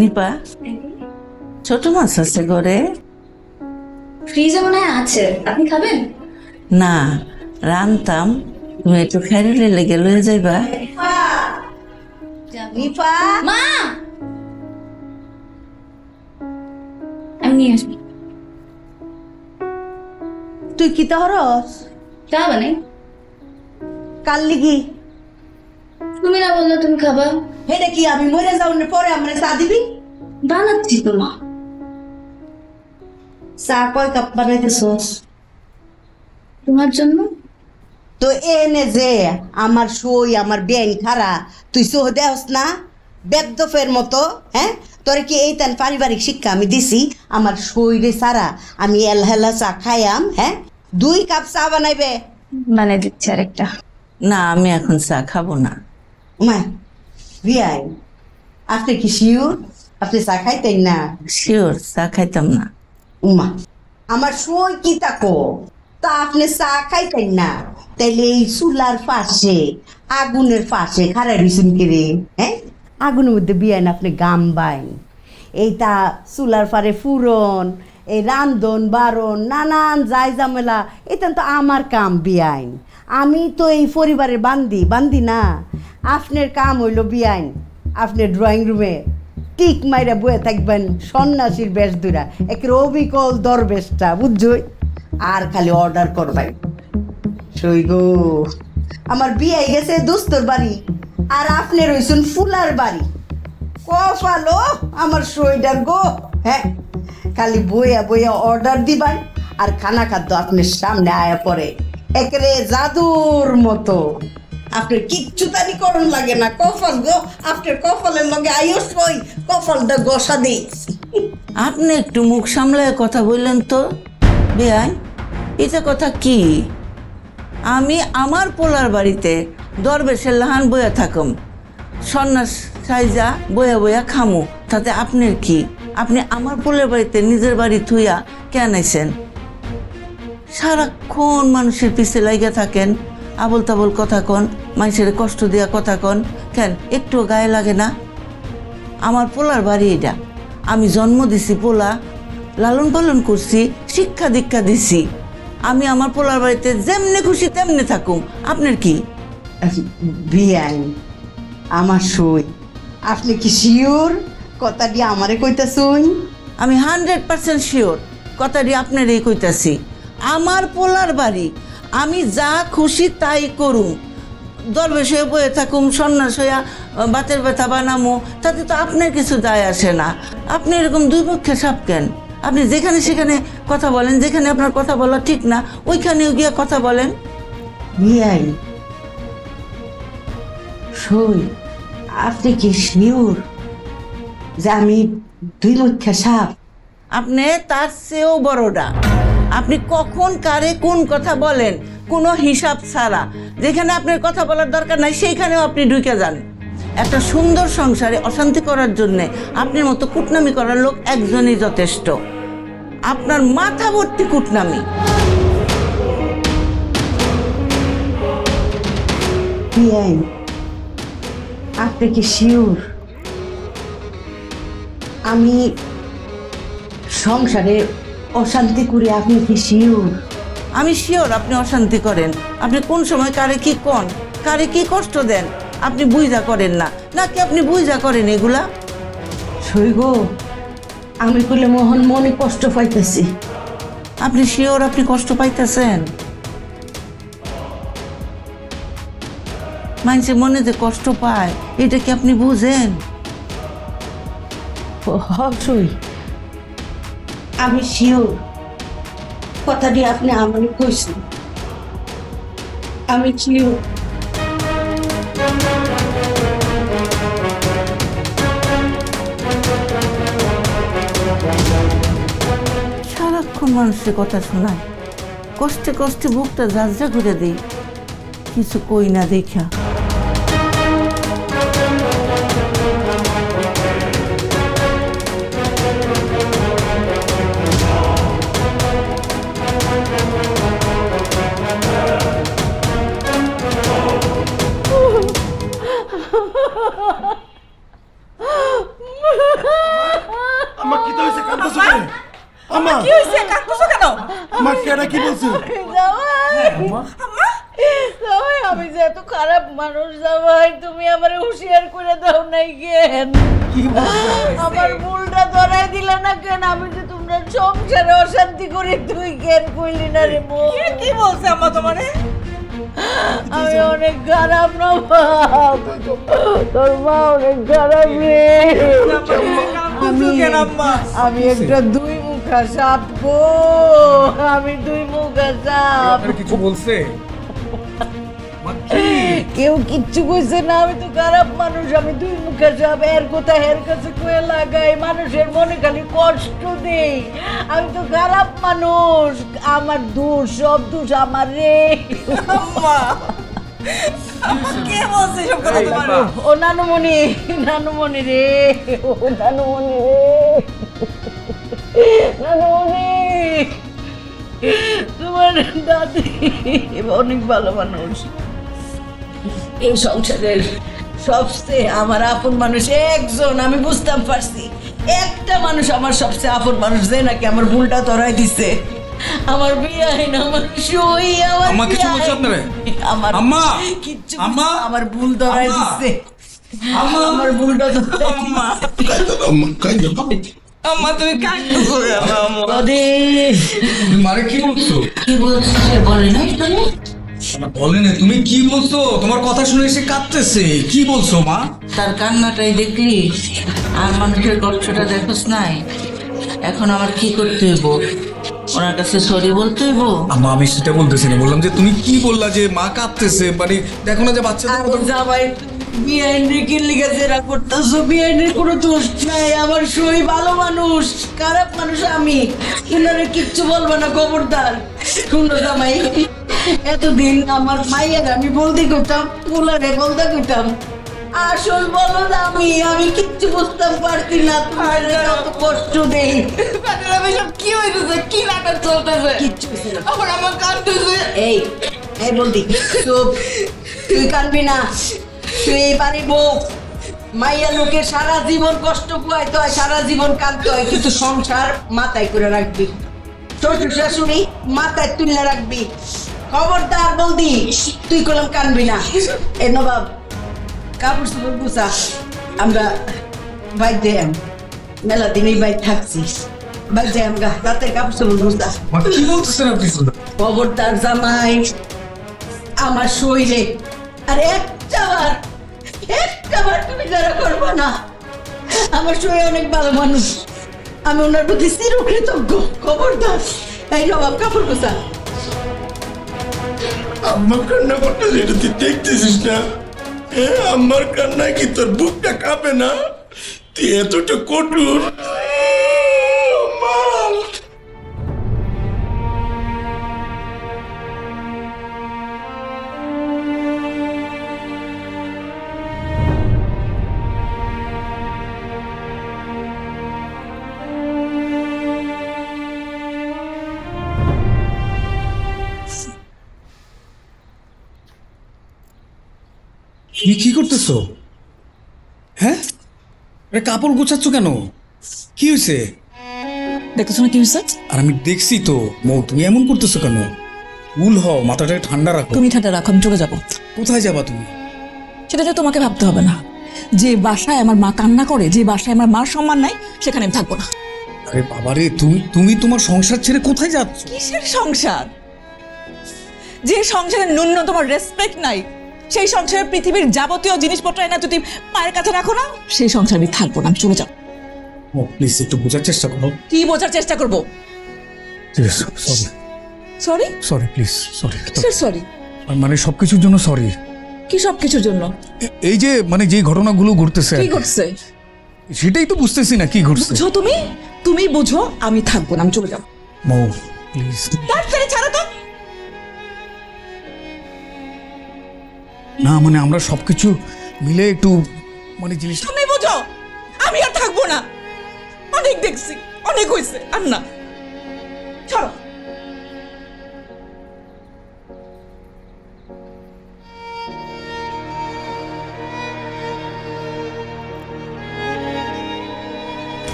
নিপা, ছোট মাছ আছে ঘরে? ফ্রিজে মনে হয় আছে, আপনি খাবেন? না, রানতাম, তুমি একটু খাইলে লেগে লয়ে যাইবা। নিপা, মা আমি নিয়ে আসবি। তুই কি তাহরস চা বানাই। কাল লিগি? তুমি না বললে তুমি খাবা। হেডে কি আমি মরে যাওয়ার পরে আমরা চা দিবি? বানাচ্ছি তো মা। চা কয় কাপ বানাইতেছস? তোমার জন্য। তো এনে যে আমার সই আমার বেন খারা তুই সহ দেহস না বেদফের মতো, হ্যাঁ? তোরে কি এই তান পারিবারিক শিক্ষা আমি দিছি? আমার সইরে সারা আমি এলহেলা চা খাইয়াম, হ্যাঁ? 2 কাপ চা বানাইবে। বানাই দিচ্ছি আরেকটা। না, আমি এখন চা খাবো না। মা বিয়াই, আপনি কি শিওর আপনি চা খাইতেন না? শিওর, চা খাইতাম না। উমা আমার সই কি তাকো তা আপনি চা খাইতেন না? তাইলে এই চুলার পাশে আগুনের পাশে খারাই রইছেন কে রে? হ্যাঁ, আগুনের মধ্যে বিয়ান আপনি গাম বাইন, এইটা চুলার পারে ফুরন, এই রান্ধন বারণ নানান যাই ঝামেলা, এটা তো আমার কাম বিয়াইন। আমি তো এই পরিবারের বান্দি না। আপনার কাম হইল বিয়াইন আপনার ড্রয়িং রুমে টিক মাইরা বয়ে থাকবেন সন্ন্যাসীর বেশ দুরা, একের অবিকল দরবেশটা, বুঝছই? আর খালি অর্ডার করবেন। সই গো, আমার বিয়ে গেছে দোস্তর বাড়ি আর আপনার হইছেন ফুলার বাড়ি। কফালো আমার সইডার গো, হ্যাঁ? খালি বইয়া বইয়া অর্ডার দিবাই আর খানা খাদ্য আপনার সামনে আয়া পড়ে একেরে জাদুর মতো। আপনার কিচ্ছু তারি করণ লাগে না। কফল গো, আপনার কফলের লগে আয়ুষ ওই কফলটা গোসা দিই। আপনি একটু মুখ সামলায় কথা বললেন তো বেআই, এটা কথা কি? আমি আমার পোলার বাড়িতে দরবেশের লাহান বইয়া থাকুম, সন্ন্যাস সাইজা বইয়া বইয়া খামু, তাতে আপনার কি? আপনি আমার পোলার বাড়িতে নিজের বাড়ি থুইয়া কেন আইছেন? সারাক্ষণ মানুষের পিছে লাইগা থাকেন, আবল তাবল কথা কন, মানুষের কষ্ট দিয়া কথা কন, কেন একটু গায়ে লাগে না? আমার পোলার বাড়ি এটা, আমি জন্ম দিছি পোলা, লালন পালন করছি, শিক্ষা দীক্ষা দিছি। আমি আমার পোলার বাড়িতে যেমনে খুশি তেমনে থাকুম, আপনার কি? বিয়াই আমার সই, আপনি কি শিওর কথা দিয়ে আমারে কইতাছুন? আমি 100% শিওর কথাটি আপনারই কইতাছি। আমার পোলার বাড়ি, আমি যা খুশি তাই করুম, দরবেশ হয়ে বয়ে থাকুম, সন্ন্যাস হইয়া বাতের ব্যথা বানামো, তাতে তো আপনার কিছু যায় আসে না। আপনি এরকম দুই পক্ষে সাপ কেন? আপনি যেখানে সেখানে কথা বলেন, যেখানে আপনার কথা বলা ঠিক না ওইখানেও গিয়ে কথা বলেন। বিয়াই সই, আপনি কি শিওর যে আমি দুই মুখ্যা সাপ? আপনি তার চেয়েও বড়টা। আপনি কখন কারে কোন কথা বলেন কোনো হিসাব ছাড়া, যেখানে আপনার কথা বলার দরকার নাই সেইখানেও আপনি ঢুকে যান। একটা সুন্দর সংসারে অশান্তি করার জন্যে আপনার মতো কুটনামি করার লোক একজনই যথেষ্ট। আপনার মাথা ভর্তি কুটনামি। বিয়াই আপনি কি শিওর আমি সংসারে অশান্তি করি? আপনি কি শিওর? আমি শিওর আপনি অশান্তি করেন। আপনি কোন সময় কারে কি কন, কারে কি কষ্ট দেন আপনি বুঝা করেন না, নাকি আপনি বুঝা করেন এগুলা? সই গো, আমি কইলে মোহন মনে কষ্ট পাইতেছি। আপনি শিওর আপনি কষ্ট পাইতেছেন? মানুষের মনে যে কষ্ট পায় এটা কি আপনি বুঝেন? সই আমি শিওর কথাটি আপনি আমাকে কইছেন, আমি শিওর। সারাক্ষণ মানুষের কথা শোনায়, কষ্টে কষ্টে বুকটা ঝাঁঝরা করে দেই, কিছু কই না দেখা। আম্মা কি হইছে কাঁদতেছো কেন? মা কেডা কি বলছে? জামাই, আমি যে এত খারাপ মানুষ জামাই, তুমি আমারে হুঁশিয়ার করে দাও নাই কেন? আমার ভুলটা ধরাই দিলে না কেন? আমি যে তোমরা সংসারে অশান্তি করে তুই কেন কইলি না রে মো? কি বলছে আম্মা তোমারে? আমি অনেক খারাপ না বাপ, তোর মা অনেক খারাপ রে। কেন আম্মা? আমি একটা দুই মুখা সাপ গো, আমি দুই মুখা সাপ। কিছু বলছে? কেউ কিচ্ছু কইছে না, আমি তো খারাপ মানুষ, আমি দুই মুখা সাপ। এর কথা হের কাছে কয়ে লাগাই, মানুষের মনে খালি কষ্ট দেই। আমি তো খারাপ মানুষ, আমার দোষ, সব দোষ আমার রে। আম্মা কে বলছে সব কথা তোমারে? ও নানুমণি, নানুমণি রে, ও নানুমণি রে, নানুমণি, তোমার দাদি অনেক ভালো মানুষ। এই সংসারের সবচেয়ে আমার আপন মানুষ একজন, আমি বুঝতাম পারছি। একটা মানুষ আমার সবচেয়ে আপন মানুষ, যে নাকি আমার ভুলটা ধরাই দিছে। আমার বিয়ে হয় না, আমার সই, আমার আম্মা কিছু বলছে আপনারে? আমার আম্মা! কিচ্ছু আম্মা! আমার ভুল ধরাই আম্মা! দিছে। আমার ভুলটা ধরাই আম্মা দিছে। আম্মা তুমি কাঁদতেছো কেন আম্মা? ওরে, মারে কি বলছো? কি বলছিস বলে নাই তুমি? বলেন তুমি কি বলছো? তোমার কথা শুনে এসে কাঁদতেছে, কি বলছো মা? তার কান্নাটাই দেখলি, আর মানুষের কষ্টটা দেখোস নাই। এখন আমার কি করতে হইব? ওনার কাছে সরি বলতে হইব? আম্মা আমি সেটা বলতেছি না, বললাম যে তুমি কি বললা যে মা কাঁদতেছে, মানে দেখো না যে বাচ্চাদের আর মতো- জামাই, বিআইনের কি লিগে জেরা করতেছো? বিআইনের কোনো দোষ নাই, আমার সই ভালো মানুষ, খারাপ মানুষ আমি। উনারে কিচ্ছু বলবো না, খবরদার। শুনো জামাই, এতদিন আমার মাইয়ার আমি বলতে করতাম, উনারে বলতে করতাম। আসল বলো না, আমি কিচ্ছু বুঝতাম পারছি না, তোমার কত কষ্ট দেই। আমি সব কি হইতেছে? কি নাটক চলতেছে? কিচ্ছু হইছে না। আমার আমার কাঁদতেছে। এই এই বলদি, চুপ, তুই কানবি না। তুই এই বাড়ির বউ, মাইয়া লোকের সারা জীবন কষ্ট পোয়াইতে হয়, সারা জীবন কাঁদতে হয়, কিন্তু সংসার মাথায় করে রাখবি। শ্বশুর শাশুড়ি মাথায় তুলে রাখবি। খবরদার বলদি, তুই কলম কানবি না। এ নবাব, কাপড় চোপড় গুছা, আমরা বাইরে মেলা দিনই বাইর থাকছি, বাইরে আমরা রাতের কাপড় চোপড় গুছা। মা কি বলতেছেন আপনি? খবরদার জামাই, আমার শরীরে আর একটাবার তুমি যারা করবো না। আমার শরীর অনেক ভালো মানুষ, আমি ওনার প্রতি চিরকৃতজ্ঞ। খবরদার। এই নবাব, কাপড় কোথা? আম্মা কান্না করতেছে, এটা তুই দেখতেছিস না? আমার কান্নায় কি তোর বুকটা কাঁপে না? তুই এতটা কঠোর। মা! তুমি কি করতেছো? হ্যাঁ, আরে কাপড় গোছাচ্ছ কেন? কি হয়েছে? দেখতেছো না কি হয়েছে? আর আমি দেখছি তো মৌ, তুমি এমন করতেছো কেন? কুল হও, মাথাটাকে ঠান্ডা রাখো। তুমি ঠান্ডা রাখো, আমি চলে যাবো। কোথায় যাবা তুমি? সেটা যে তোমাকে ভাবতে হবে না। যে বাসায় আমার মা কান্না করে, যে বাসায় আমার মার সম্মান নাই, সেখানে আমি থাকবো না। আরে বাবারে, তুমি তোমার সংসার ছেড়ে কোথায় যাচ্ছ? কিসের সংসার? যে সংসারে ন্যূনতম রেসপেক্ট নাই, সেই সংসারে পৃথিবীর যাবতীয় জিনিসপত্র এনে যদি পায়ের কাছে রাখো না, সেই সংসার আমি থাকবো না, আমি চলে যাবো। ও প্লিজ একটু বোঝার চেষ্টা করো। কি বোঝার চেষ্টা করবো? ঠিক আছে, sorry sorry? Sorry please, sorry. কিসের সরি? মানে সবকিছুর জন্য সরি। কি সব কিছুর জন্য? এই যে মানে যে ঘটনাগুলো ঘটতেছে, কি ঘটছে? সেটাই তো বুঝতেছি না কি ঘটছে। বুঝো তুমি, তুমি বুঝো, আমি থাকবো না, আমি চলে যাবো। মৌ প্লিজ। তাড়াতাড়ি ছাড়ো তো। না মানে আমরা সবকিছু মিলে একটু মানে জিনিস। তুমি বুঝো, আমি আর থাকবো না। অনেক দেখছি, অনেক হয়েছে, আর না। ছাড়ো।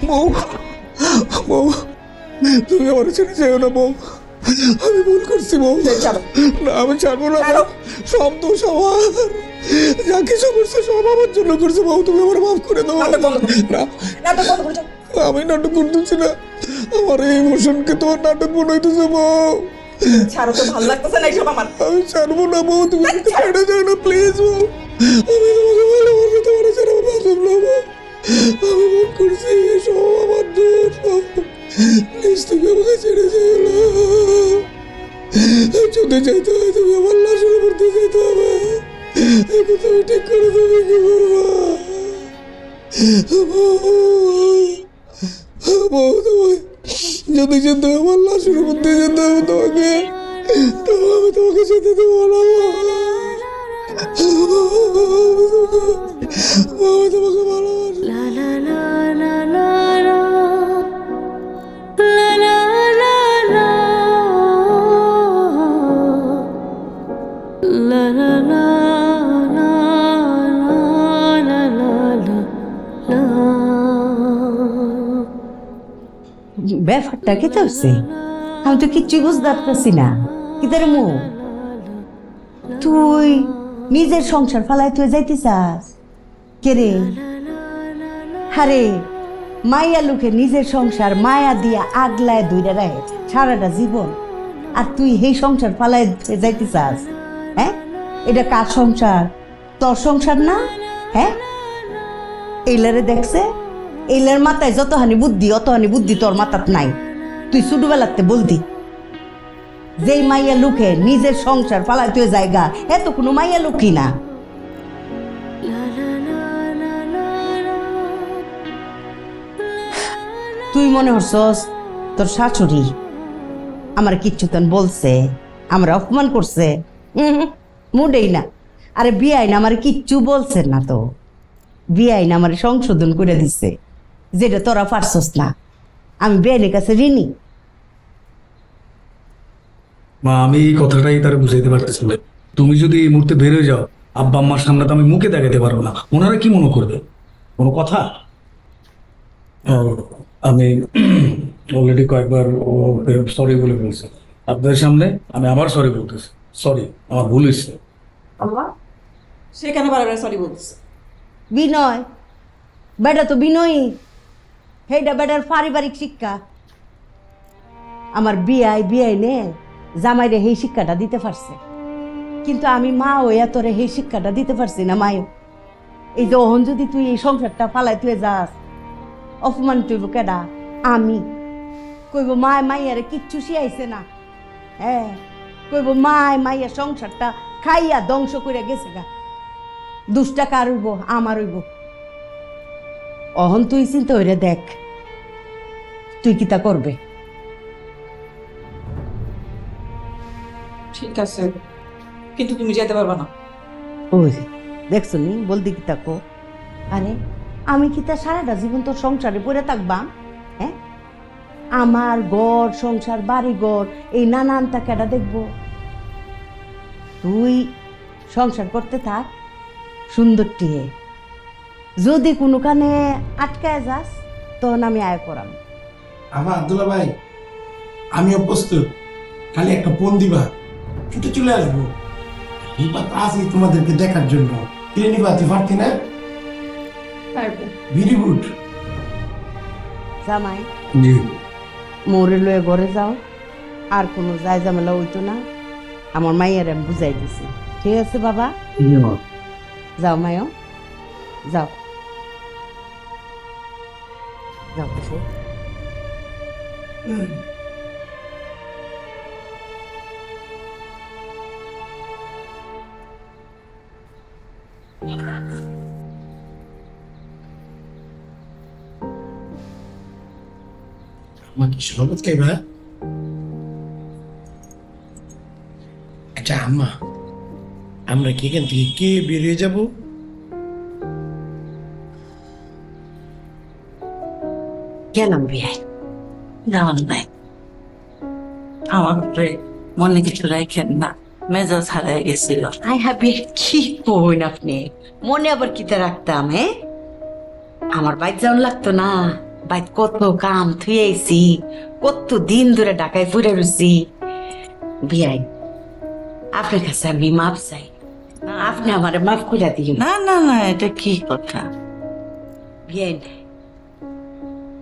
বউ বউ তুমি আমার ছেড়ে যেও না বউ, আমি ভুল করছি বউ। না আমি ছাড়বো না, সব দোষ আমার, যা কিছু করছে সব আমার জন্য করছে বউ, তুমি আমার মাফ করে দাও। না আমি নাটক করতেছি না, আমার এই ইমোশনকে তোমার নাটক মনে হইতেছে বউ। ছাড়ো তো, ভালো লাগতেছে না এইসব আমার। আমি ছাড়বো না বউ, তুমি আমাকে ছেড়ে যাও না প্লিজ বউ, আমি তোমাকে ভালোবাসি, তোমার ছাড়া বাঁচব না বউ, আমি ভুল করছি, সব আমার দোষ বউ, প্লিজ তুমি আমাকে ছেড়ে যাও না। যদি চাইতে হয় তুমি আমার লাশের উপর দিয়ে যেতে হবে, এখন তুমি ঠিক করে তুমি কি করবা বউ? তোমায় যদি যেতে আমার লাশের উপর দিয়ে যেতে হবে তোমাকে, তাহলে আমি তোমাকে যেতে দেবো না। আমি তোমাকে ভালোবাসি। ব্যাপারটা কি হচ্ছে? আমি তো কিচ্ছু বুঝতে পারতেছি না। কি তার মু তুই নিজের সংসার ফালাই তুই যাইতে চাস কে রে? আরে মাইয়া লোকে নিজের সংসার মায়া দিয়া আগলায় দূরে রাখে সারাটা জীবন, আর তুই সেই সংসার ফালাই যাইতে চাস? হ্যাঁ, এটা কার সংসার? তোর সংসার না? হ্যাঁ, এইলারে দেখছে, এইলার মাথায় যতখানি বুদ্ধি অতখানি বুদ্ধি তোর মাথাত নাই। তুই ছোটবেলাতে বলতি যেই মাইয়া লোকে নিজের সংসার ফালাই তুই জায়গা, এত কোনো মাইয়া লোকই না। তুই মনে হচ্ছস তোর শাশুড়ি আমার কিচ্ছু তন বলছে, আমার অপমান করছে? মুডেই না। আরে বিয়াইন আমার কিচ্ছু বলছে না তো, বিয়াইন আমার সংশোধন করে দিচ্ছে, যেটা তোরা পারছস না। আমি বিয়াইনের কাছে ঋণী। মা আমি এই কথাটাই তার বুঝাইতে পারতেছি না। তুমি যদি এই মুহূর্তে বেরোয় যাও আব্বা আম্মার সামনে তো আমি মুখে দেখাতে পারবো না, ওনারা কি মনে করবে? কোনো কথা? আমি অলরেডি কয়েকবার সরি বলে বলছি আপনাদের সামনে, আমি আবার সরি বলতেছি, সরি আমার ভুল হয়েছে। সে কেন বারবার সরি বলছে? বিনয় বেটা তো বিনয়ী, সেইটা বেটার পারিবারিক শিক্ষা। আমার বিয়াই নে জামাইরে সেই শিক্ষাটা দিতে পারছে, কিন্তু আমি মা হইয়া তোরে সেই শিক্ষাটা দিতে পারছি না। মায়ও এই যে ওহন যদি তুই এই সংসারটা ফালাই তুই যাস, অপমান তুইব কেডা? আমি কইব মাইয়ারে কিচ্ছু শিয়াইছে না। হ্যাঁ, কইব মাইয়া সংসারটা খাইয়া ধ্বংস করে গেছে গা। দুষ্টা কার হইব? আমার হইব। অহন তুই চিন্তা হইরে দেখ তুই কি তা করবে। ঠিক আছে, কিন্তু তুমি যেতে পারবে না। ওই দেখছো নি বলদি কি তাকো? আরে আমি কি তা সারাটা জীবন তোর সংসারে পড়ে থাকবা? হ্যাঁ, আমার ঘর সংসার বাড়ি ঘর এই নানানটা কেডা দেখবো? তুই সংসার করতে থাক সুন্দর টিয়ে, যদি কোনো কানে আটকায় যাস তখন আমি আয় করাম। আমার আব্দুল্লাহ ভাই, আমিও প্রস্তুত, খালি একটা ফোন দিবা, ছুটে চলে আসবো। রিপা তো আছি তোমাদেরকে দেখার জন্য। কিনে নিবা, তুই পারতি না? Very good. জামাই জি মোরে লয়ে ঘরে যাও, আর কোনো যায় ঝামেলা হইতো না। আমার মাইয়ার আমি বুঝাই দিছি। ঠিক আছে বাবা, যাও মায়ও, যাও যাও। আমার কি শরবত খাইবা? আচ্ছা আম্মা, আমরা কি এখান থেকে কে বেরিয়ে যাব? গেলাম বিয়াই। জান নাই, আমার উপরে মনে কিছু রাখেন না, মেজাজ হারাই গেছিল। আই হ্যাপি কি কইন আপনি? মনে আবার কিতে রাখতাম? হ্যাঁ, আমার বাইক যাওয়ান লাগতো না, ভাই কত কাম থুয়েছি, কত দিন ধরে ঢাকায় ফুরে রয়েছি। বিয়াই, আপনার কাছে আমি মাপ চাই, আপনি আমার মাফ করে দিন। না না না, এটা কি কথা? বিয়াই,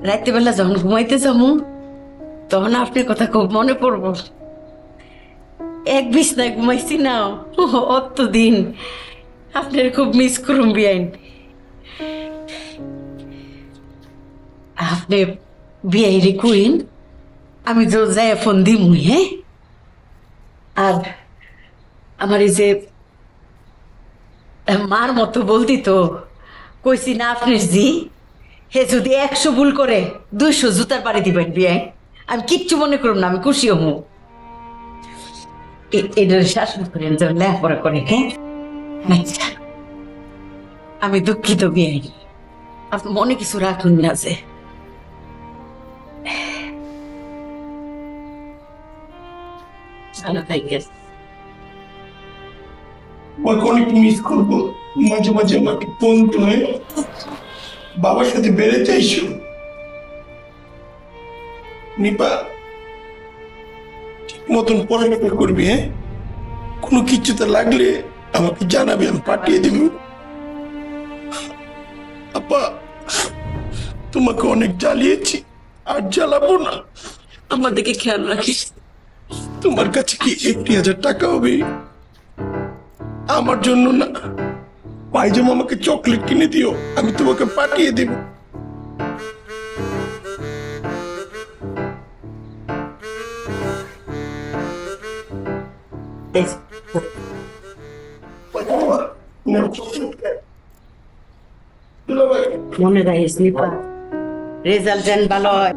রাত্রে বেলা যখন ঘুমাইতে যাবো তখন আপনার কথা খুব মনে পড়ব। এক বিছনায় ঘুমাইছি না অত দিন, আপনার খুব মিস করুন বিয়াইন। আপনি বিয়াইরে কইন আমি তো যাই ফোন দিমুই। হ্যাঁ, আর আমার এই যে মার মতো বলতি তো কইছি না আপনার জি, হে যদি 100 ভুল করে 200 জুতার বাড়ি দিবেন বিয়াই, আমি কিচ্ছু মনে করুন না, আমি খুশি হমু। এটার শাসন করেন যেন লেখাপড়া করে। হ্যাঁ, আচ্ছা আমি দুঃখিত বিয়াই, আপনি মনে কিছু রাখুন না। যে ভালো থাকেন। তোমাকে অনেক মিস করবো। মাঝে মাঝে আমাকে ফোন করে বাবার সাথে বেড়ে চাইছো। নিপা, ঠিক মতন পড়ালেখা করবি। হ্যাঁ, কোনো কিছুতে লাগলে আমাকে জানাবি, আমি পাঠিয়ে দিব। আপা, তোমাকে অনেক জ্বালিয়েছি, আর জ্বালাবো না। আমার দিকে খেয়াল রাখিস। তোমার কাছে কি 1000 টাকা হবে? আমার জন্য না, পাইজামা আমাকে চকলেট কিনে দিও, আমি তোমাকে পাঠিয়ে দেব। মনে রাখিস নিপা, রেজাল্ট যেন ভালো হয়।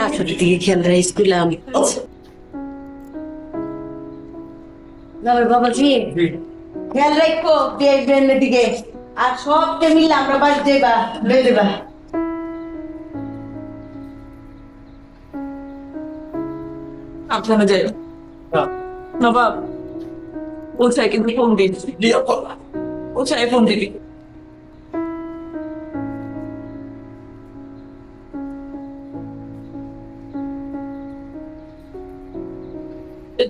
আসলে দিকে খেয়াল রাখিস দিলাম। বাবাজি খেয়াল রাখো বিয়ের দিকে, আর সবকে মিলে আমরা বাড়ি যাইবা লয়ে দেবা। আপনারা যাই নবাব, ওছায় কিন্তু ফোন দিচ্ছি। ওছায় ফোন দিবি।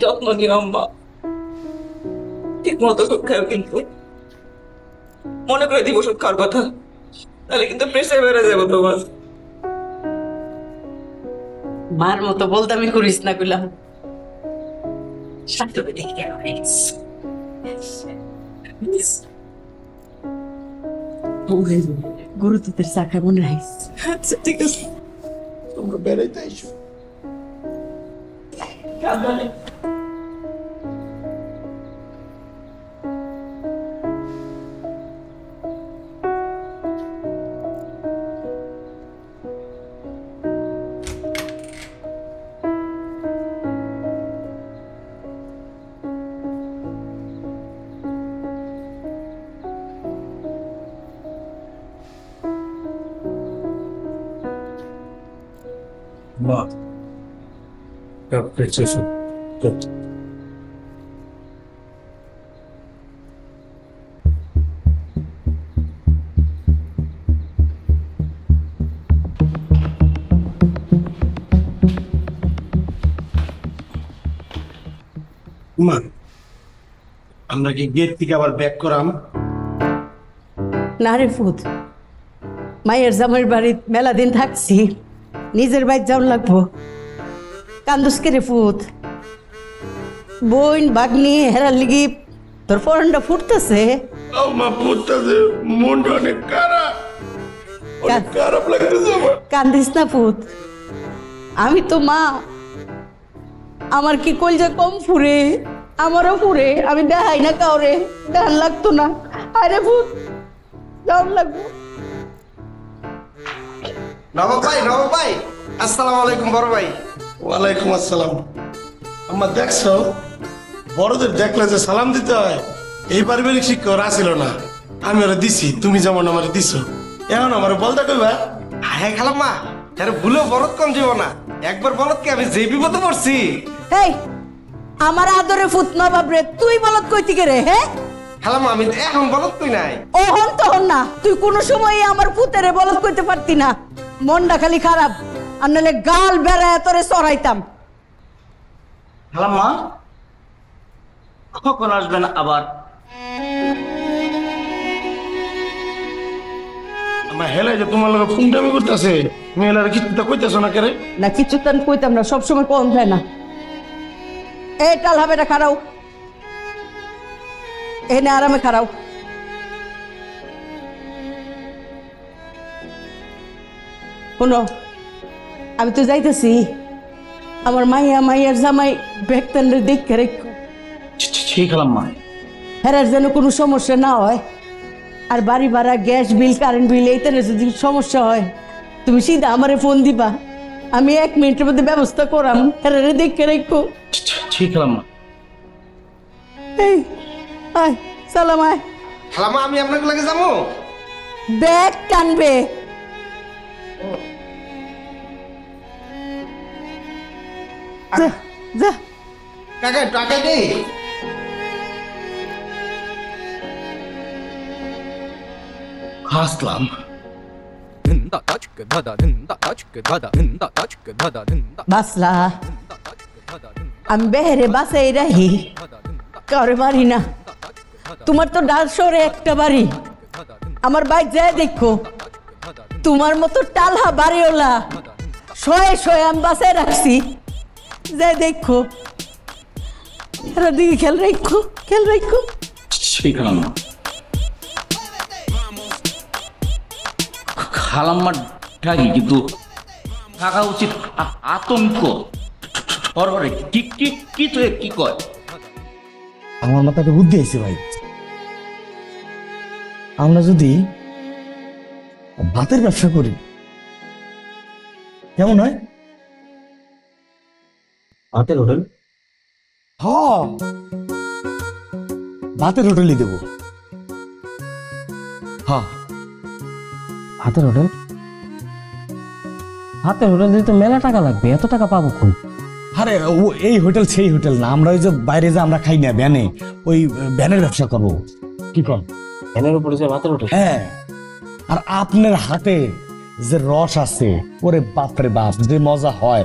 যত্ন নিও আম্মা, ঠিক মতো ওষুধ খাও, কিন্তু মনে করে দিব ওষুধ খাওয়ার কথা, তাহলে কিন্তু প্রেসার বেড়ে যাবো তোমার। মার মতো বলতামি করিস না কইলাম। শান্ত হয়ে দেখে গুরু তোদের চাকা মনে রাখিস। আচ্ছা ঠিক আছে। তোমরা বেড়াইতে আইসো। মা, appreciation. Good. মা, আমরা কি গেট থেকে আবার ব্যাক করাম? না রে ফুত, মায়ের জামাইয়ের বাড়ি মেলা দিন থাকছি, নিজের বাড়ি যাওয়ার লাগবো। কান্দুসকে রে ফুত, বোন বাগনি হেরার লিগি তোর পরনটা ফুটতেছে। মা পুত্তাছে, মনটা অনেক খারাপ লাগতেছে আমার। কান্দিস না ফুত, আমি তো মা, আমার কি কলজা কম ফুরে? আমারও ফুরে, আমি দেখাই না কাউরে, দেখান লাগতো না। আরে ফুত যাওয়ার লাগবো। নবাব ভাই, আসসালামু আলাইকুম বড় ভাই। ওয়ালাইকুম আসসালাম। আম্মা দেখছো, বড়দের দেখলে যে সালাম দিতে হয়, এই পারিবারিক শিক্ষা ওরা ছিল না। আমি ওরা দিছি, তুমি যেমন আমার দিছো, এখন আমার বলতে কইবা। হ্যাঁ খালাম্মা, আরে ভুলেও বলদ কম যাবো না। একবার বলদকে আমি যে বিপদে পড়ছি। এই আমার আদরে ফুত নবাব রে, তুই বলত কই থেকে রে? হ্যাঁ, খালাম্মা আমি তো এখন বলত কই নাই। ওহন তখন না, তুই কোনো সময় আমার পুতেরে বলত করতে পারতি না। মনটা খালি খারাপ, আর নাহলে গাল বেড়ায় তোরে চড়াইতাম। খালাম্মা কখন আসবেন আবার? আমার হেলে যে তোমার লগে ফোনটামি করতেছে, তুমি এলার কিছুটা কইতেছো না কেরে? না কিছু তো আমি কইতাম না, সবসময় কম যায় না। এই টাল হবে না, খারাও এনে আরামে খারাও। শোনো, আমি তো যাইতেছি, আমার মাইয়ার জামাই ব্যাগটান্ডে দেখে রেখো। ঠিক খালাম্মা। হেরার যেন কোনো সমস্যা না হয়। আর বাড়ি ভাড়া, গ্যাস বিল, কারেন্ট বিল এইটার যদি সমস্যা হয় তুমি সিধা আমারে ফোন দিবা, আমি 1 মিনিটের মধ্যে ব্যবস্থা করাম। হেরারে দেখে রেখো। ঠিক খালাম্মা। এই আয় সালাম, আয়। খালাম্মা আমি আপনাকে লাগে যাবো। ব্যাগ টানবে। যা যা। কাকা টাকা দেই। হাসলাম। বাসলা আমি বেহেরে বাসাই রাহি, কারে বাড়ি না। তোমার তো ডাল শহরে একটা বাড়ি, আমার বাড়ি যায় দেখো। তোমার মতো টালহা বাড়িওলা শয়ে শয়ে আমি বাসায় রাখছি, যাই দেখো। এরা দিকে খেল রাখো, খেল রাখো। ঠিক খালাম্মা। খালাম্মার ডাকি কিন্তু থাকা উচিত আতঙ্ক। কি কি কি তো কি কয়? আমার মাথায় একটা বুদ্ধি আইছে ভাই, আমরা যদি ভাতের ব্যবসা করি কেমন হয়? ভাতের হোটেল? হ্যাঁ, ভাতের হোটেলই দেবো। হ্যাঁ, ভাতের হোটেল? ভাতের হোটেল দিতে মেলা টাকা লাগবে, এত টাকা পাবো কোন? আরে ও এই হোটেল সেই হোটেল না, আমরা ওই যে বাইরে যে আমরা খাই না ভ্যানে, ওই ভ্যানের ব্যবসা করবো। কি কর? ভ্যানের উপরে যে ভাতের হোটেল? হ্যাঁ, আর আপনার হাতে যে রস আছে, ওরে বাপরে বাপ, যে মজা হয়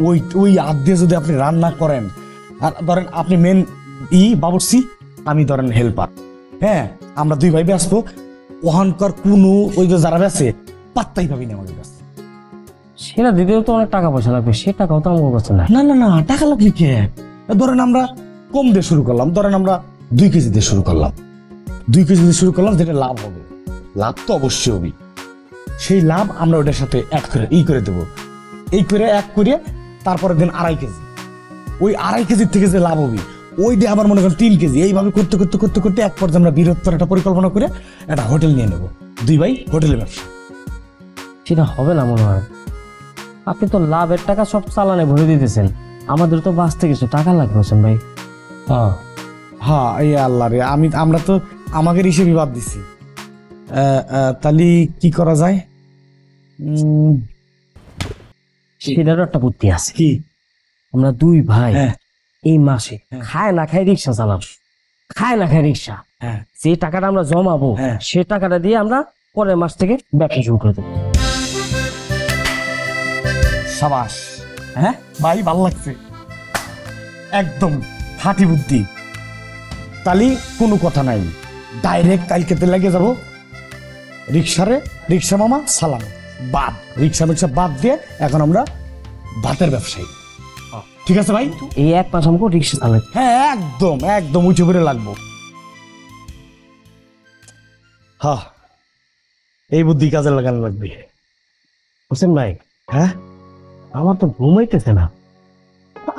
ওই ওই হাত দিয়ে যদি আপনি রান্না করেন। আর ধরেন আপনি মেন বাবুর্চি, আমি ধরেন হেল্পার। হ্যাঁ, আমরা 2 ভাই আসবো। ওখানকার কোনো ওই যে যারা বেছে পাত্তাই পাবি না আমাদের কাছে। সেটা দিতেও তো অনেক টাকা পয়সা লাগবে, সে টাকাও তো আমার কাছে না। না না না, টাকা লাগবে কে? ধরেন আমরা কম দিয়ে শুরু করলাম, ধরেন আমরা 2 কেজি দিয়ে শুরু করলাম। 2 কেজি দিয়ে শুরু করলাম, যেটা লাভ হবে, লাভ তো অবশ্যই হবে। সেই লাভ আমরা ওটার সাথে এক করে করে দেবো, এই করে এক করে তারপরে দিন 2.5 কেজি। ওই 2.5 কেজির থেকে যে লাভ হবে ওই দিয়ে আবার মনে করেন 3 কেজি। এইভাবে করতে করতে করতে করতে এক পর্যায়ে আমরা বৃহত্তর একটা পরিকল্পনা করে একটা হোটেল নিয়ে নেবো। 2 ভাই হোটেলের ব্যবসা। সেটা হবে না মনে হয়। আপনি তো লাভের টাকা সব চালানে ভরে দিতেছেন, আমাদের তো বাঁচতে কিছু টাকা লাগবে হোসেন ভাই। হ্যাঁ হ্যাঁ, এই আল্লাহ রে, আমরা তো আমাদের হিসেবে বাদ দিছি। তাহলে কি করা যায়? সেটারও একটা বুদ্ধি আছে। কি? আমরা 2 ভাই হ্যাঁ এই মাসে খায় না খায় রিক্সা চালাবো, খায় না খায় রিক্সা। হ্যাঁ, যে টাকাটা আমরা জমাবো হ্যাঁ, সে টাকাটা দিয়ে আমরা পরের মাস থেকে ব্যবসা শুরু করে দেবো। সাবাস। হ্যাঁ ভাই, ভালো লাগছে, একদম খাঁটি বুদ্ধি। তাহলে কোনো কথা নাই, ডাইরেক্ট কালকেতে লেগে যাব রিক্সা মামা সালাম বাদ, রিক্সা বাদ দিয়ে এখন আমরা ভাতের ব্যবসায়ী। ঠিক আছে ভাই? এই 1 মাস আমাকে রিক্সা চালাই। হ্যাঁ, একদম একদম উঠে পড়ে লাগবো। হ্যাঁ, এই বুদ্ধি কাজে লাগানো লাগবে। হোসেন ভাই, হ্যাঁ, আমার তো ঘুমাইতেছে না।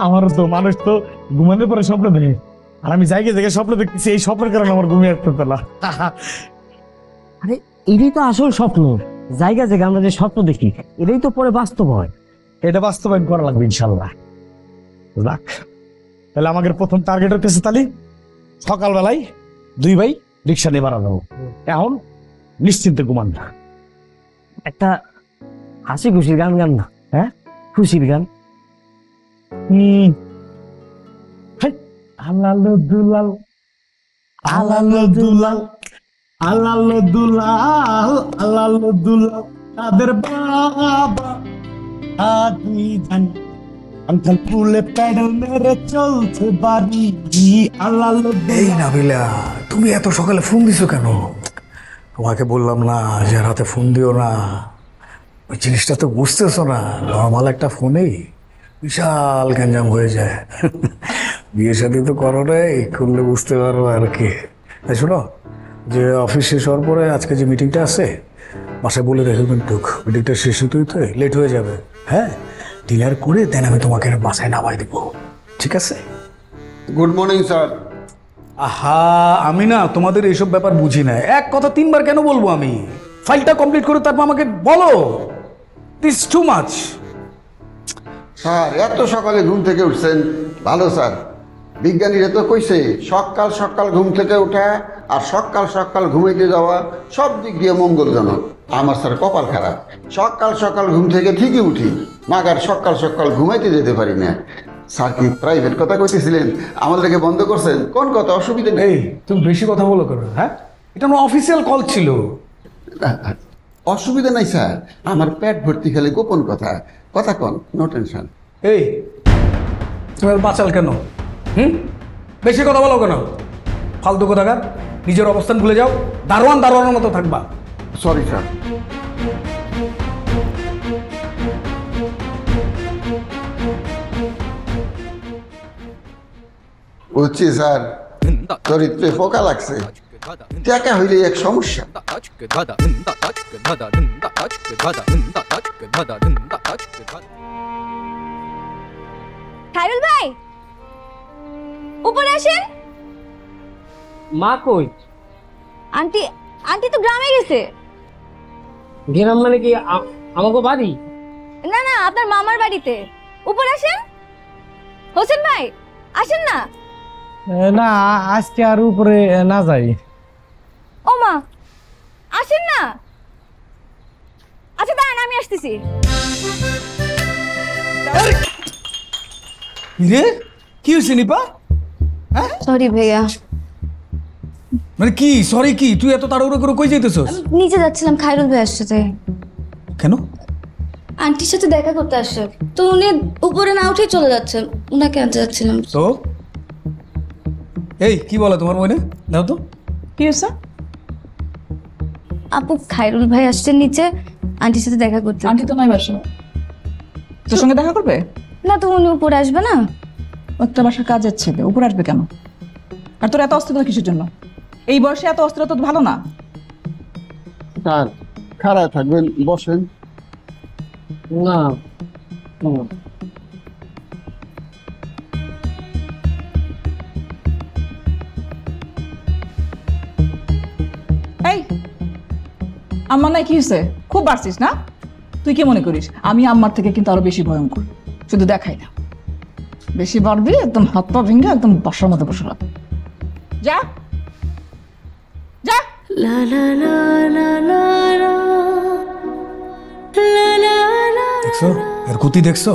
আমারও তো, মানুষ তো ঘুমানোর পরে স্বপ্ন দেখে, আর আমি জায়গায় জায়গায় স্বপ্ন দেখতেছি, এই স্বপ্নের কারণে আমার ঘুমিয়ে আসতে না। আরে এটাই তো আসল স্বপ্ন, জায়গা জায়গা আমরা যে স্বপ্ন দেখি এটাই তো পরে বাস্তব হয়। এটা বাস্তবায়ন করা লাগবে ইনশাল্লাহ। রাখ, তাহলে আমাদের প্রথম টার্গেট হচ্ছে তাহলে সকালবেলায় 2 ভাই রিক্সা নিয়ে বাড়া যাবো। এখন নিশ্চিন্তে ঘুমান না, একটা হাসি খুশির গান গান না? হ্যাঁ, খুশির গান। আল্লাহ দুলাল আলালো দুলাল আলালো দুলাল আলালো দুলাল তাদের বাবা দুই জন আঙ্কেল পুলে প্যাডেল মেরে চলছে বাড়ি আলালো। এই নাবিলা, তুমি এত সকালে ফোন দিছো কেন? তোমাকে বললাম না যে রাতে ফোন দিও না। ওই জিনিসটা তো বুঝতেছো না, নর্মাল একটা ফোনেই বিশাল গ্যাঞ্জাম হয়ে যায়। বিয়ে শাদী তো করো নাই, করলে বুঝতে পারো আর কি। তাই শোনো, যে অফিস শেষ হওয়ার পরে আজকে যে মিটিংটা আছে বাসায় বলে রেখো, কিন্তু মিটিংটা শেষ হতেই তো লেট হয়ে যাবে। হ্যাঁ, ডিনার করে দেন আমি তোমাকে বাসায় নামাই দিব, ঠিক আছে? Good morning sir. আহা, আমি না তোমাদের এইসব ব্যাপার বুঝি না। এক কথা 3 বার কেন বলবো? আমি ফাইলটা কমপ্লিট করে তারপর আমাকে বলো। This too much. স্যার এত সকালে ঘুম থেকে উঠছেন, ভালো স্যার। বিজ্ঞানীরা তো কইছে সকাল সকাল ঘুম থেকে ওঠা আর সকাল সকাল ঘুমাইতে যাওয়া সব দিক দিয়ে মঙ্গলজনক। আমার স্যার কপাল খারাপ, সকাল সকাল ঘুম থেকে ঠিকই উঠি, মাগার সকাল সকাল ঘুমাইতে যেতে পারি না। স্যার কি প্রাইভেট কথা কইতেছিলেন, আমাদেরকে বন্ধ করছেন? কোন কথা, অসুবিধা নেই। তুমি বেশি কথা বলো কেন? হ্যাঁ, এটা আমার অফিসিয়াল কল ছিল। অসুবিধা নাই স্যার, আমার পেট ভর্তি খেলে গোপন কথা, কথা কন, নো টেনশন। এই তুমি বাঁচাল কেন? বেশি কথা বলো কেন? ফালতু কথাকার। নিজের অবস্থান ভুলে যাও, দারোয়ান দারোয়ানের মতো থাকবা। Sorry sir. বুঝছি স্যার, চরিত্রে ফোকা লাগছে, টাকা হইলে এক সমস্যা। খায়রুল ভাই, উপরে আসেন। মা কই? আন্টি আন্টি তো গ্রামে গেছে। গ্রাম মানে কি আমাকে বাড়ি? না না, আপনার মামার বাড়িতে। উপরে আসেন। হোসেন ভাই আসেন না। না, আজকে আর উপরে না যাই। ও মা, আসেন না। আচ্ছা দাঁড়ান, আমি আসতেছি। রে, কি হয়েছে নিপা? সরি ভাইয়া। মানে কি সরি? কি তুই এত তাড়াহুড়ো করে কই যাইতেছস? নিচে যাচ্ছিলাম খায়রুল ভাইয়ের সাথে। কেন? আন্টির সাথে দেখা করতে আসছে, তো উনি উপরে না উঠে চলে যাচ্ছেন, উনাকে আনতে যাচ্ছিলাম। তো এই কি বলে তোমার মনে? দাও তো। কি হয়েছে? আপু, খায়রুল ভাই আসছেন নিচে আন্টির সাথে দেখা করতে। আন্টি তো নাই বাসা, তোর সঙ্গে দেখা করবে না? তো উনি উপরে আসবে না? একটা বাসার কাজের ছেলে উপরে আসবে কেন? আর তোর এত অস্থিরতা কিসের জন্য? এই বয়সে এত অস্থিরতা তো ভালো না। স্যার খারাপ থাকবেন, বসেন। না, এই আম্মা নাই কি হয়েছে? খুব বাড়ছিস না? তুই কি মনে করিস আমি আম্মার থেকে কিন্তু আরো বেশি ভয়ঙ্কর? শুধু দেখাই না, বেশি বাড়বি একদম হাত পা ভেঙে একদম বসার মতো বসে রাখ। যা যা। দেখছো এর গতি? দেখছো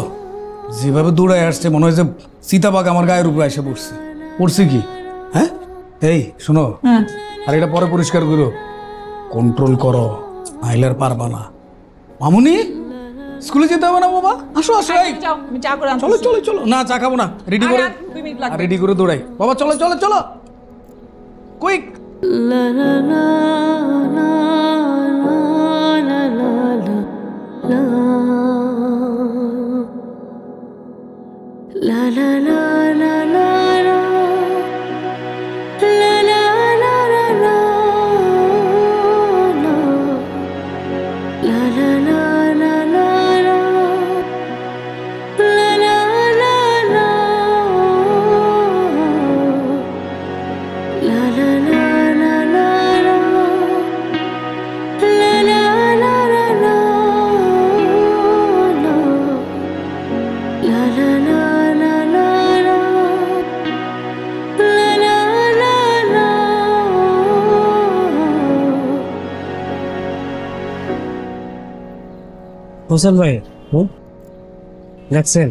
যেভাবে দৌড়ায় আসছে, মনে হয় যে সীতাবাগ আমার গায়ের উপরে এসে পড়ছে। পড়ছে কি? হ্যাঁ, এই শোনো, আর এটা পরে পরিষ্কার করো, কন্ট্রোল করো, নাইলে আর পারবা না। মামুনি, স্কুলে যেতে হবে না বাবা? আসো আসো। এই আমি চা করে চলো চলো চলো। না, চা খাবো না, রেডি করে, রেডি করে দৌড়াই। বাবা চলো চলো চলো, কুইক। হোসেন ভাই দেখছেন,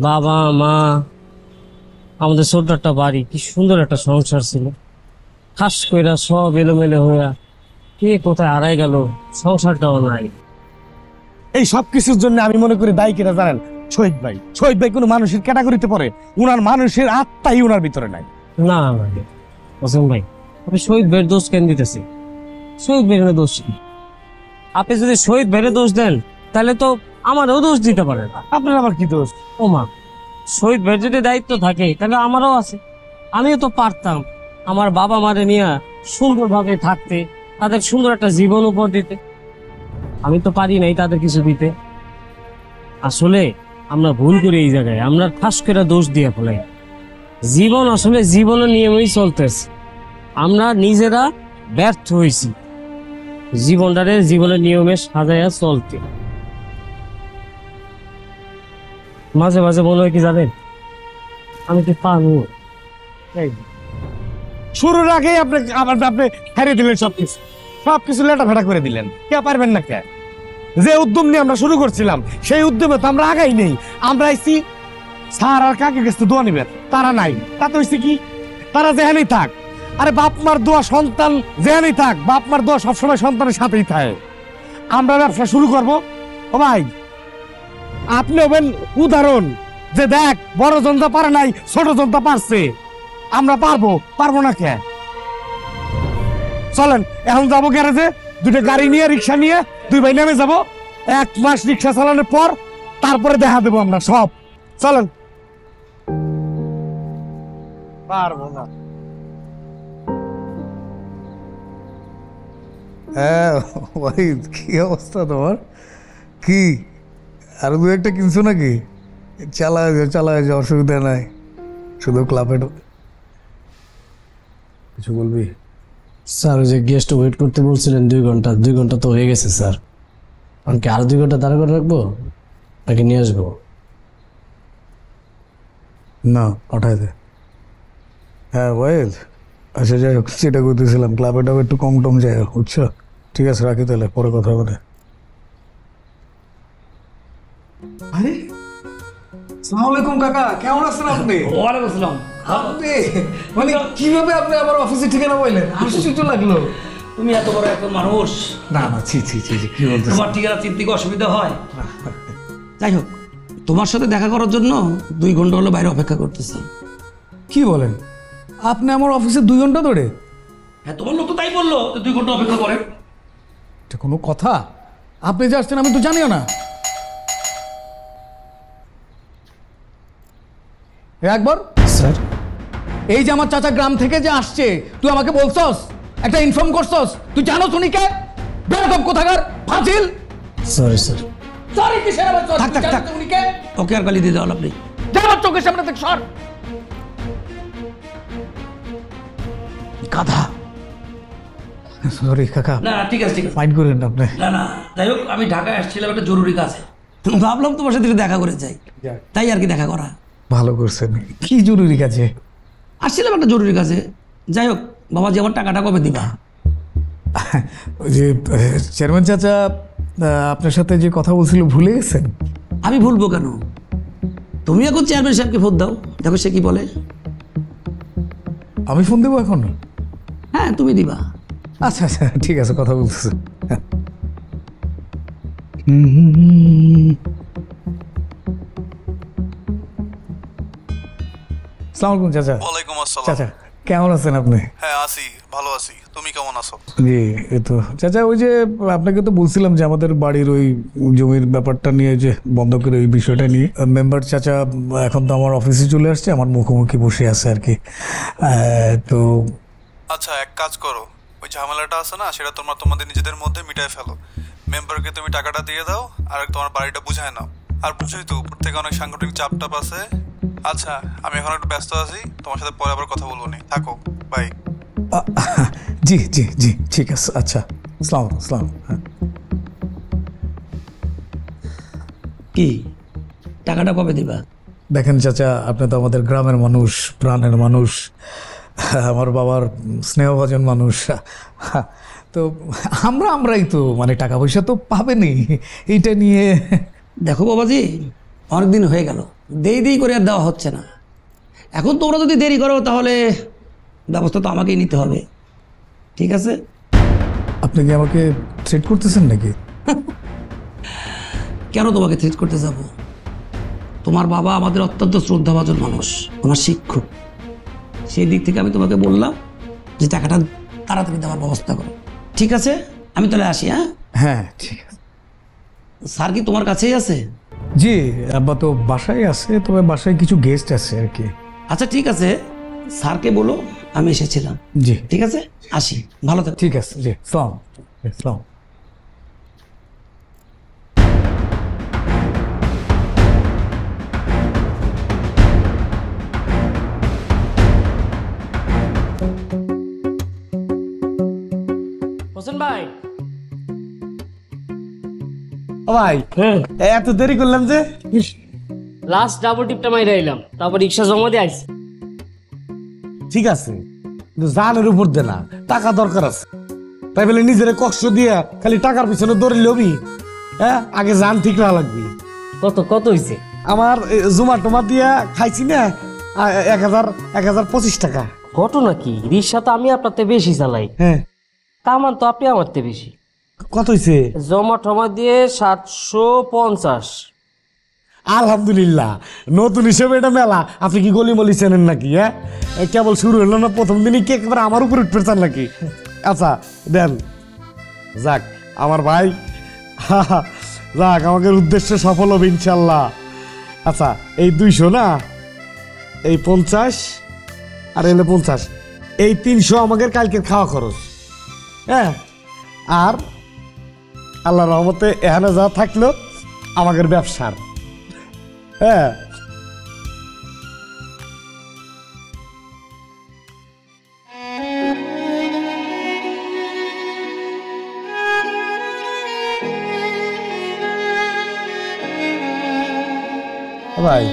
বাবা মা আমাদের ছোট্ট একটা বাড়ি, কি সুন্দর একটা সংসার ছিল, ঠাস কইরা সব এলোমেলো হইয়া কে কোথায় হারাই গেল, সংসারটাও নাই। এই সব কিছুর জন্য আমি মনে করি দায়ী কিনা জানেন? শহীদ ভাই। শহীদ ভাই কোনো মানুষের ক্যাটাগরিতে পড়ে? উনার মানুষের আত্মাই উনার ভিতরে নাই। না না হোসেন ভাই, আপনি শহীদ ভাইয়ের দোষ কেন দিতেছি? শহীদ ভাইয়ের দোষ কি? আপনি যদি শহীদ ভাইয়ের দোষ দেন তাহলে তো আমারও দোষ দিতে পারেন। আপনার আবার কি দোষ? ও মা, শহীদ ভাইয়ের যদি দায়িত্ব থাকে তাহলে আমারও আছে। আমিও তো পারতাম আমার বাবা মারে নিয়ে সুন্দরভাবে থাকতে, তাদের সুন্দর একটা জীবন উপহার দিতে। আমি তো পারি নাই তাদের কিছু দিতে। আসলে আমরা ভুল করি এই জায়গায়, আমরা ঠাস করে দোষ দিয়ে ফেলাই। জীবন আসলে জীবনের নিয়মেই চলতেছে, আমরা নিজেরা ব্যর্থ হয়েছি জীবনটারে জীবনের নিয়মে সাজাইয়া চলতে। মাঝে মাঝে মনে হয় কি জানেন, আমি কি পারবো? শুরুর আগে আপনি হারিয়ে দিলেন সবকিছু লেটা ফেটা করে দিলেন। কে পারবেন না কে? যে উদ্যম নিয়ে আমরা শুরু করছিলাম সেই উদ্যমে তো আমরা আগাই নেই। আমরা আইছি স্যার আর কাকে গেছে দোয়া নিবেন, তারা নাই। তাতে হয়েছে কি, তারা যেখানেই থাক। আরে বাপ মার দোয়া সন্তান যেখানেই থাক, বাপ মার দোয়া সবসময় সন্তানের সাথেই থাকে। আমরা ব্যবসা শুরু করব। ও ভাই, আপনি হবেন উদাহরণ যে দেখ বড় জনতা পারে নাই, ছোট জনতা পারছে। আমরা পারবো না কে? চলেন এখন যাবো গ্যারেজে, দুটো গাড়ি নিয়ে, রিক্সা নিয়ে দুই ভাই নেমে যাবো। 1 মাস রিক্সা চালানোর পর তারপরে দেখা দেবো আমরা সব। চলেন। পারবো না। হ্যাঁ ভাই, কি অবস্থা তোমার? কি আর দু একটা কিনছো নাকি? চালায় যাও, অসুবিধা নাই। শুধু ক্লাবে কিছু বলবি? স্যার ওই যে গেস্ট ওয়েট করতে বলছিলেন 2 ঘন্টা, 2 ঘন্টা তো হয়ে গেছে স্যার। আমাকে আরো 2 ঘন্টা দাঁড়া করে রাখবো নাকি নিয়ে আসবো? না, পাঠাই দে। হ্যাঁ ওয়েল, আচ্ছা যাই হোক, সেটা করতেছিলাম ক্লাবেটাও একটু কম টম যাই হোক, বুঝছো? ঠিক আছে, রাখি তাহলে, পরে কথা হবে। আরে আসসালামু আলাইকুম কাকা, কেমন আছেন আপনি? ওয়ালাইকুম আসসালাম। আপনি মানে কিভাবে আপনি আবার অফিসে ঠিকানা বললেন? আশ্চর্য লাগলো। তুমি এত বড় একটা মানুষ, না না, ছি কি বলতেছ? তোমার ঠিকানা চিনতে কি অসুবিধা হয়? যাই হোক, তোমার সাথে দেখা করার জন্য 2 ঘন্টা হলো বাইরে অপেক্ষা করতেছি। কি বলেন? আপনি আমার অফিসে 2 ঘন্টা ধরে? হ্যাঁ, তোমার লোক তো তাই বললো, 2 ঘন্টা অপেক্ষা করেন। এটা কোনো কথা? আপনি যে আসছেন আমি তো জানিও না। একবার স্যার, এই যে আমার চাচা গ্রাম থেকে যে আসছে, তুই আমাকে বলছস, একটা ইনফর্ম করছস, তুই জানো উনি কে? বেরকম কোথাকার ফাজিল। Sorry sir. সরি কিসের আবার? থাক। উনি কে? ওকে আর গালি দিয়ে দাও আপনি। যা আমার চোখের সামনে থেকে সর। গাধা। সরি কাকা, না ঠিক আছে মাইন্ড করেন আপনি। না, যাই হোক, আমি ঢাকায় আসছিলাম একটা জরুরি কাজে, ভাবলাম তোমার সাথে দেখা করে যাই, তাই আর কি দেখা করা। ভালো করছেন। কি জরুরি কাজে আসছিলাম? একটা জরুরি কাজে। যাই হোক বাবাজি, আমার টাকাটা কবে দিবা? ওই যে চেয়ারম্যান চাচা আপনার সাথে যে কথা বলছিল ভুলে গেছেন? আমি ভুলবো কেন? তুমি এখন চেয়ারম্যান সাহেবকে ফোন দাও, দেখো সে কি বলে। আমি ফোন দেবো এখন? হ্যাঁ, তুমি দিবা। আচ্ছা ঠিক আছে, কথা বলতেছে। আসসালামু আলাইকুম চাচা। ওয়ালাইকুম আসসালাম। চাচা কেমন আছেন আপনি? হ্যাঁ আছি, ভালো আছি। তুমি কেমন আছো? জি এই তো চাচা, ওই যে আপনাকে তো বলছিলাম যে আমাদের বাড়ির ওই জমির ব্যাপারটা নিয়ে, যে বন্ধকের ওই বিষয়টা নিয়ে মেম্বার চাচা এখন তো আমার অফিসে চলে আসছে, আমার মুখোমুখি বসে আছে আর কি। তো আচ্ছা, এক কাজ করো, ওই ঝামেলাটা আছে না, সেটা তোমাদের নিজেদের মধ্যে মিটায় ফেলো। মেম্বারকে তুমি টাকাটা দিয়ে দাও, আর তোমার বাড়িটা বুঝায় নাও। আর বুঝোই তো উপর থেকে অনেক সাংগঠনিক চাপ টাপ আছে। আচ্ছা, আমি এখন একটু ব্যস্ত আছি, তোমার সাথে পরে আবার কথা বলবো নি। থাকো, বাই। জি ঠিক আছে। আচ্ছা, আসসালাম। হ্যাঁ, কি টাকাটা কবে দিবা? দেখেন চাচা, আপনি তো আমাদের গ্রামের মানুষ, প্রাণের মানুষ, আমার বাবার স্নেহভাজন মানুষ। তো আমরাই তো মানে টাকা পয়সা তো পাবেনই, এইটা নিয়ে। দেখো বাবাজি, অনেকদিন হয়ে গেল, দেই করে আর দেওয়া হচ্ছে না। এখন তোমরা যদি দেরি করো তাহলে ব্যবস্থা তো আমাকেই নিতে হবে, ঠিক আছে? আপনি কি আমাকে থ্রেট করতেছেন নাকি? কেন তোমাকে থ্রেট করতে যাব? তোমার বাবা আমাদের অত্যন্ত শ্রদ্ধাভাজন মানুষ, আমার শিক্ষক। সেই দিক থেকে আমি তোমাকে বললাম যে টাকাটা তাড়াতাড়ি দেওয়ার ব্যবস্থা করো, ঠিক আছে? আমি তাহলে আসি। হ্যাঁ হ্যাঁ ঠিক আছে। স্যার কি তোমার কাছেই আছে? জি, আব্বা তো বাসায় আছে, তবে বাসায় কিছু গেস্ট আছে আর কি। আচ্ছা ঠিক আছে, স্যারকে বলো আমি এসেছিলাম। জি ঠিক আছে, আসি, ভালো থাকো। ঠিক আছে, জি সালাম সালাম। হোসেন ভাই, ভাই এত দেরি করলাম যে? লাস্ট ডাবল টিপটা মাইরে আইলাম, তারপর রিক্সা জমা দিয়ে আইছি। ঠিক আছে, কিন্তু জানের উপর দে না, টাকা দরকার আছে। তাই বলে নিজের কষ্ট দিয়া খালি টাকার পিছনে দৌড়ে লবি? হ্যাঁ, আগে জান ঠিক না লাগবি। কত কত হইছে? আমার জমা টমা দিয়া খাইছি না 1025 টাকা। ঘটনা কি? রিক্সা তো আমি আপনার থেকে বেশি চালাই। হ্যাঁ, কামান তো আপনি আমার থেকে বেশি। কত হইছে? জমা টমা দিয়ে 750। আলহামদুলিল্লাহ, নতুন হিসেবে এটা মেলা। আপনি কি গলি মলি চেনেন নাকি? হ্যাঁ, কেবল শুরু হলো না, প্রথম দিনই কি একেবারে আমার উপর উঠতে চান নাকি? আচ্ছা দেন, যাক আমার ভাই, যাক আমাদের উদ্দেশ্য সফল হবে ইনশাল্লাহ। আচ্ছা, এই 200 না, এই 50 আর এলে 50, এই 300 আমাদের কালকের খাওয়া খরচ। হ্যাঁ, আর আল্লাহ রহমতে এখানে যা থাকলো আমাদের ব্যবসার। হ্যাঁ, ভাই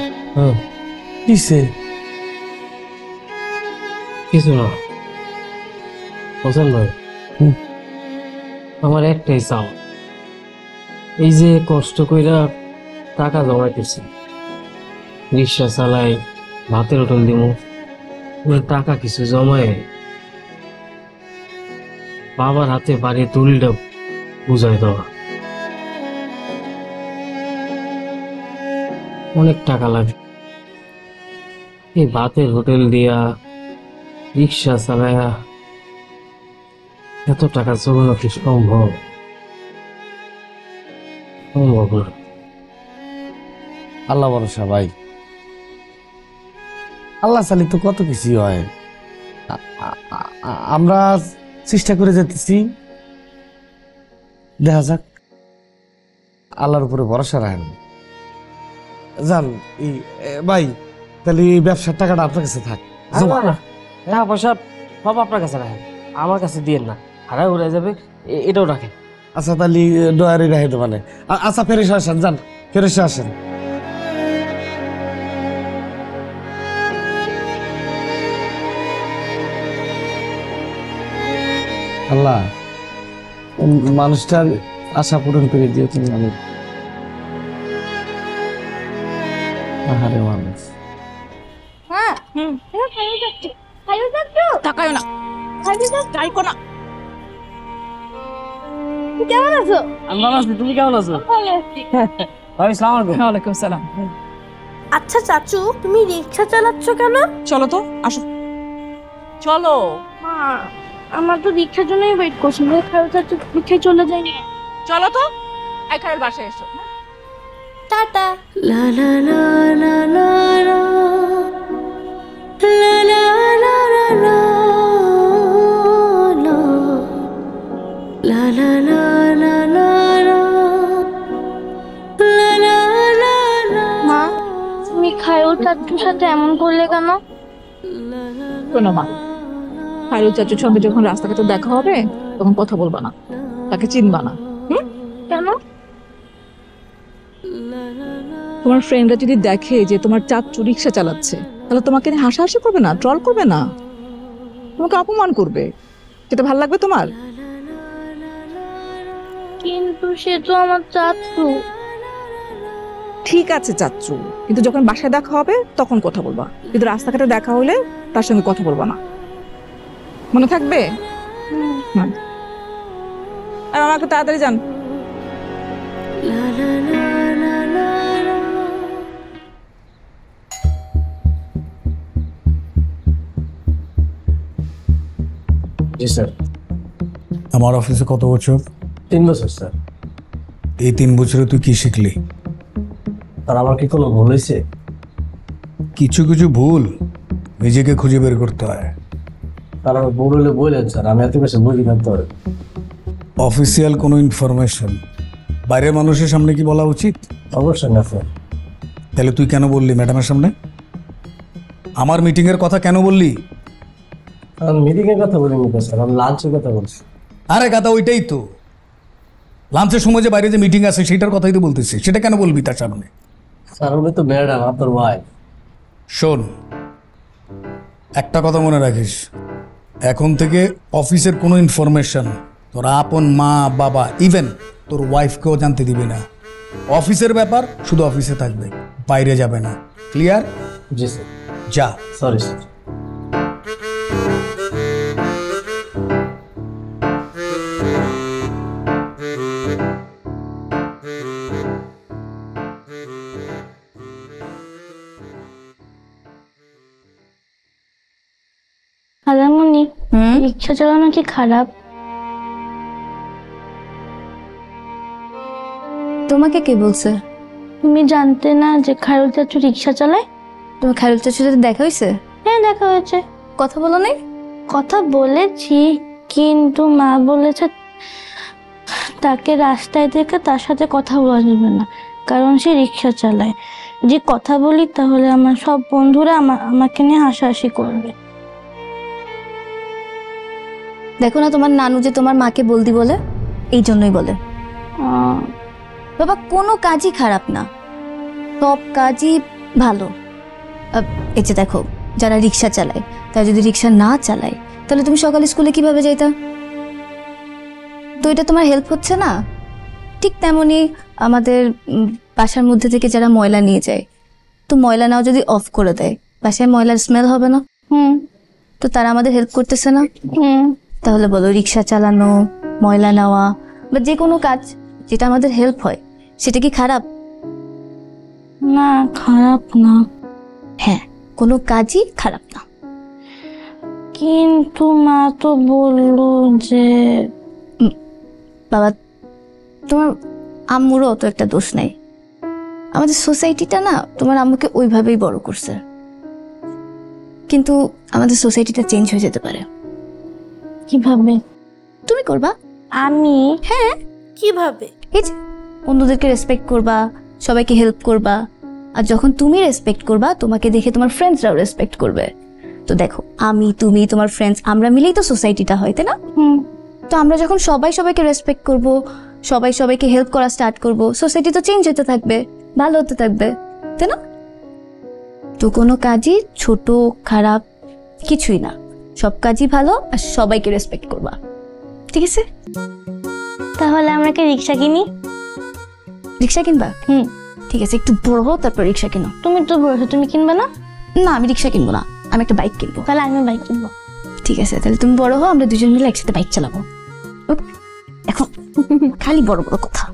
কিসে? কিছু না হোসেন ভাই, আমার একটাই চাও, এই যে কষ্ট কইরা টাকা জমাইতেছি, রিক্সা চালাই, ভাতের হোটেল দিব, টাকা কিছু জমায় বাবার হাতে বাড়িয়ে তুলিটা বুঝাই দেওয়া। অনেক টাকা লাগে, এই ভাতের হোটেল দিয়া, রিক্সা চালায়া এত টাকা জমানো কি সম্ভব? সম্ভব না। আল্লাহ ভরসা ভাই, আল্লাহ চালি তো কত কিছু হয়। আমরা চেষ্টা করে যেতেছি, দেখা যাক। আল্লাহর উপরে ভরসা রাখেন। জান ভাই, তাহলে এই ব্যবসার টাকাটা আপনার কাছে থাক। টাকা পয়সা সব আপনার কাছে রাখেন, আমার কাছে দিয়েন না, হারাই উড়ে যাবে, এটাও রাখেন। আচ্ছা, তাহলে ডয়ারি রাখে মানে। আচ্ছা, ফেরেস আসেন, যান ফেরেসে আসেন। আল্লাহ, মানুষটার আশা পূরণ করে দিও তুমি। আমি আহারে মানুষ। হ্যাঁ, তাকায়ও না, যাইকো না। কেমন আছো? আমি ভালো আছি, তুমি কেমন আছো? ভাই আসসালামু আলাইকুম। ওয়ালাইকুম আসসালাম। আচ্ছা চাচু, তুমি রিক্সা চালাচ্ছ কেন? চলো তো, আসো চলো। মা, আমার তো রিক্সার জন্যই ওয়েট করছি, খাও চাচু, রিক্সায় চলে যাই। চলো তো, এখানে বাসায় এসো। টাটা। লা লা লা লা লা লা লা লা লা লা লা লা লা লা লা লা লা লা। মা, তুমি খায়রুল চাচুর সাথে এমন করলে কেন? শোনো মা, খায়রুল চাচুর সঙ্গে যখন রাস্তাঘাটে দেখা হবে তখন কথা বলবা না, তাকে চিনবা না। কেন? তোমার ফ্রেন্ডরা যদি দেখে যে তোমার চাচু রিক্সা চালাচ্ছে, তাহলে তোমাকে নিয়ে হাসাহাসি করবে না, ট্রল করবে না, তোমাকে অপমান করবে। সেটা ভালো লাগবে তোমার? কিন্তু সে তো আমার চাচু। ঠিক আছে চাচ্চু, কিন্তু যখন বাসায় দেখা হবে তখন কথা বলবা, কিন্তু রাস্তাঘাটে দেখা হলে তার সঙ্গে কথা বলবা না, মনে থাকবে? আর আমাকে তাড়াতাড়ি যান। জি স্যার। আমার অফিসে কত বছর? 3 বছর স্যার। এই 3 বছরে তুই কি শিখলি? আর আমার কি কোনো ভুল হয়েছে? কিছু কিছু ভুল নিজেকে খুঁজে বের করতে হয়। তার আমার ভুল হলে বললেন স্যার, আমি এত বেশি বুঝি না। তোর অফিসিয়াল কোনো ইনফরমেশন বাইরের মানুষের সামনে কি বলা উচিত? অবশ্যই না স্যার। তাহলে তুই কেন বললি ম্যাডামের সামনে? আমার মিটিংয়ের কথা কেন বললি? আমি মিটিংয়ের কথা বলিনি তো স্যার, আমি লাঞ্চের কথা বলছি। আরে কথা ওইটাই তো, লাঞ্চের সময় যে বাইরে যে মিটিং আছে সেটার কথাই তো বলতেছি, সেটা কেন বলবি তার সামনে? স্যার উনি তো ম্যাডাম, আপনার ওয়াইফ। শোন, একটা কথা মনে রাখিস, এখন থেকে অফিসের কোনো ইনফরমেশন তোর আপন মা বাবা ইভেন তোর ওয়াইফকেও জানতে দিবি না। অফিসের ব্যাপার শুধু অফিসে থাকবে, বাইরে যাবে না। ক্লিয়ার? জি স্যার। যা। Sorry sir. খালামণি, রিক্সা চালানো কি খারাপ? তোমাকে কে বলছে? তুমি জানতে না যে খায়রুল চাচু রিক্সা চালায়? তোমার খায়রুল চাচুর সাথে দেখা হয়েছে? হ্যাঁ দেখা হয়েছে। কথা বলো নাই? কথা বলেছি, কিন্তু মা বলেছে তাকে রাস্তায় দেখে তার সাথে কথা বলা যাবে না, কারণ সে রিক্সা চালায়। যে কথা বলি তাহলে আমার সব বন্ধুরা আমাকে নিয়ে হাসাহাসি করবে। দেখো না তোমার নানু যে তোমার মাকে বলদি বলে, এই জন্যই বলে। বাবা কোনো কাজই খারাপ না, সব কাজই ভালো। এই যে দেখো, যারা রিক্সা চালায় তারা যদি রিক্সা না চালায় তাহলে তুমি সকালে স্কুলে কিভাবে যাইতা? তো এটা তোমার হেল্প হচ্ছে না? ঠিক তেমনই আমাদের বাসার মধ্যে থেকে যারা ময়লা নিয়ে যায়, তো ময়লা নাও যদি অফ করে দেয়, বাসায় ময়লার স্মেল হবে না? তো তারা আমাদের হেল্প করতেছে না? তাহলে বলো, রিক্সা চালানো, ময়লা নেওয়া বা যে কোনো কাজ যেটা আমাদের হেল্প হয় সেটা কি খারাপ? না, খারাপ না। হ্যাঁ, কোনো কাজই খারাপ না। কিন্তু মা তো বললো যে বাবা, তোমার আম্মুরও অত একটা দোষ নাই। আমাদের সোসাইটিটা না তোমার আম্মুকে ওইভাবেই বড় করছে, কিন্তু আমাদের সোসাইটিটা চেঞ্জ হয়ে যেতে পারে। কিভাবে? তুমি করবা। আমি? হ্যাঁ। কিভাবে? এই যে অন্যদেরকে রেসপেক্ট করবা, সবাইকে হেল্প করবা, আর যখন তুমি রেসপেক্ট করবা তোমাকে দেখে তোমার ফ্রেন্ডসরাও রেসপেক্ট করবে। তো দেখো, আমি, তুমি, তোমার ফ্রেন্ডস, আমরা মিলেই তো সোসাইটিটা হয়, তাই না? তো আমরা যখন সবাই সবাইকে রেসপেক্ট করব, সবাই সবাইকে হেল্প করা স্টার্ট করব, সোসাইটি তো চেঞ্জ হতে থাকবে, ভালো হতে থাকবে, তাই না? তো কোনো কাজই ছোট খারাপ কিছুই না, সব কাজই ভালো, আর সবাইকে রেসপেক্ট করবা, ঠিক আছে? তাহলে আমরা কি রিক্সা কিনি? রিক্সা কিনবা? ঠিক আছে, একটু বড় হও তারপর রিক্সা কিনো। তুমি তো বড়, তুমি কিনবে না? না, আমি রিক্সা কিনবো না, আমি একটা বাইক কিনবো। তাহলে আমি বাইক কিনবো। ঠিক আছে, তাহলে তুমি বড় হও, আমরা দুজন মিলে একসাথে বাইক চালাবো। এখন খালি বড় বড় কথা।